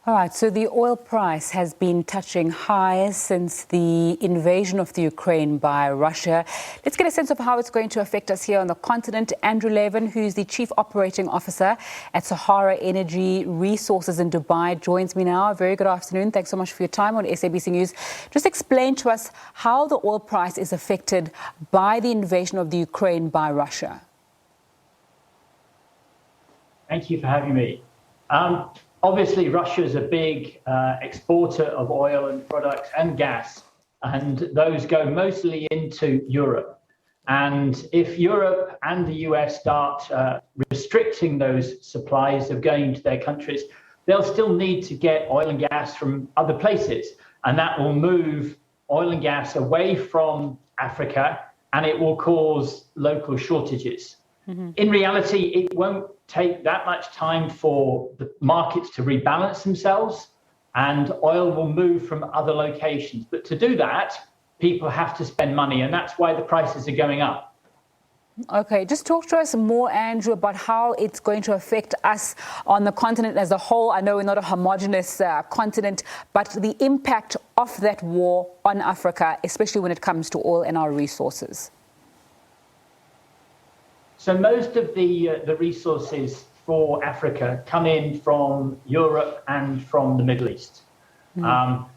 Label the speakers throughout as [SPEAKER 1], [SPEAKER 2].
[SPEAKER 1] All right, so the oil price has been touching highs since the invasion of the Ukraine by Russia. Let's get a sense of how it's going to affect us here on the continent. Andrew Laven, who's the Chief Operating Officer at Sahara Energy Resources in Dubai, joins me now. Very good afternoon. Thanks so much for your time on SABC News. Just explain to us how the oil price is affected by the invasion of the Ukraine by Russia.
[SPEAKER 2] Thank you for having me. Obviously, Russia is a big exporter of oil and products and gas, and those go mostly into Europe. And if Europe and the US start restricting those supplies of going into their countries, they'll still need to get oil and gas from other places. And that will move oil and gas away from Africa, and it will cause local shortages. In reality, it won't take that much time for the markets to rebalance themselves, and oil will move from other locations. But to do that, people have to spend money, and that's why the prices are going up.
[SPEAKER 1] Okay, just talk to us more, Andrew, about how it's going to affect us on the continent as a whole. I know we're not a homogenous continent, but the impact of that war on Africa, especially when it comes to oil and our resources.
[SPEAKER 2] So most of the resources for Africa come in from Europe and from the Middle East.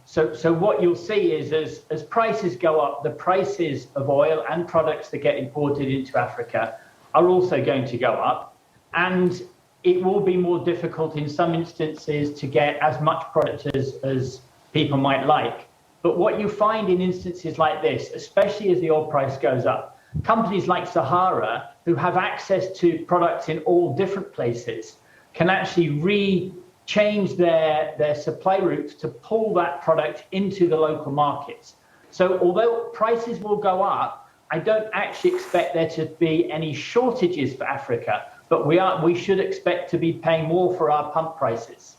[SPEAKER 2] So what you'll see is as prices go up, the prices of oil and products that get imported into Africa are also going to go up. And it will be more difficult in some instances to get as much product as people might like. But what you find in instances like this, especially as the oil price goes up, companies like Sahara, who have access to products in all different places, can actually change their supply routes to pull that product into the local markets. So although prices will go up, I don't actually expect there to be any shortages for Africa, but we should expect to be paying more for our pump prices.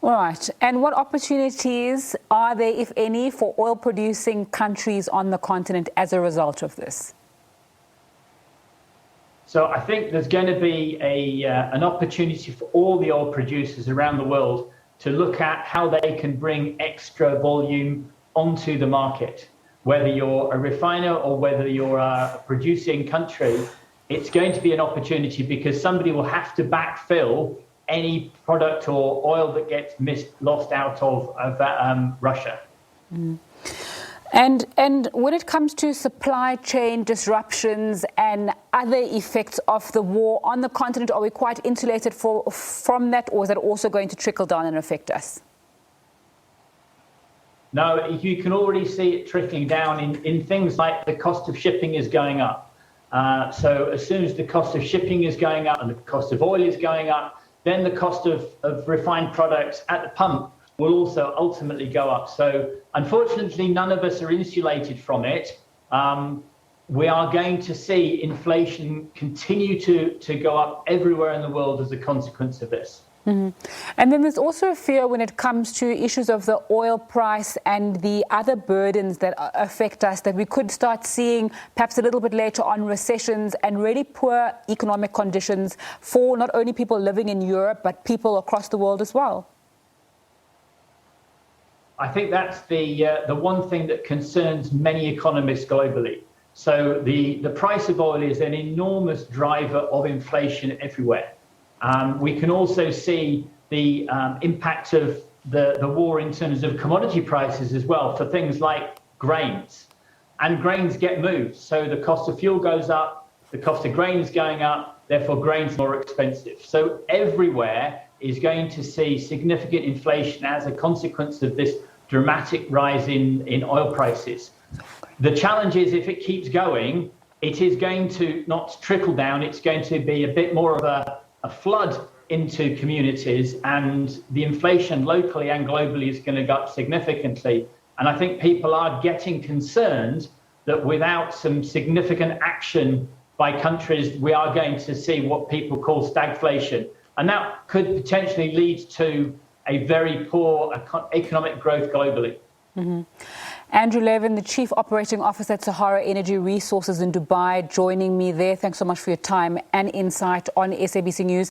[SPEAKER 1] All right. And what opportunities are there, if any, for oil-producing countries on the continent as a result of this?
[SPEAKER 2] So I think there's going to be an opportunity for all the oil producers around the world to look at how they can bring extra volume onto the market. Whether you're a refiner or whether you're a producing country, it's going to be an opportunity because somebody will have to backfill any product or oil that gets lost out of Russia.
[SPEAKER 1] And when it comes to supply chain disruptions and other effects of the war on the continent, are we quite insulated from that, or is that also going to trickle down and affect us?
[SPEAKER 2] No, you can already see it trickling down in things like the cost of shipping is going up. So as soon as the cost of shipping is going up and the cost of oil is going up, then the cost of refined products at the pump will also ultimately go up. So unfortunately, none of us are insulated from it. We are going to see inflation continue to go up everywhere in the world as a consequence of this.
[SPEAKER 1] And then there's also a fear when it comes to issues of the oil price and the other burdens that affect us, that we could start seeing perhaps a little bit later on recessions and really poor economic conditions for not only people living in Europe, but people across the world as well.
[SPEAKER 2] I think that's the one thing that concerns many economists globally. So the price of oil is an enormous driver of inflation everywhere. We can also see the impact of the war in terms of commodity prices as well for things like grains. And grains get moved. So the cost of fuel goes up, the cost of grains going up, therefore grains more expensive. So everywhere is going to see significant inflation as a consequence of this dramatic rise in oil prices. The challenge is if it keeps going, it is going to not trickle down, it's going to be a bit more of a flood into communities, and the inflation locally and globally is going to go up significantly. And I think people are getting concerned that without some significant action by countries, we are going to see what people call stagflation. And that could potentially lead to a very poor economic growth globally.
[SPEAKER 1] Andrew Laven, the Chief Operating Officer at Sahara Energy Resources in Dubai, joining me there. Thanks so much for your time and insight on SABC News.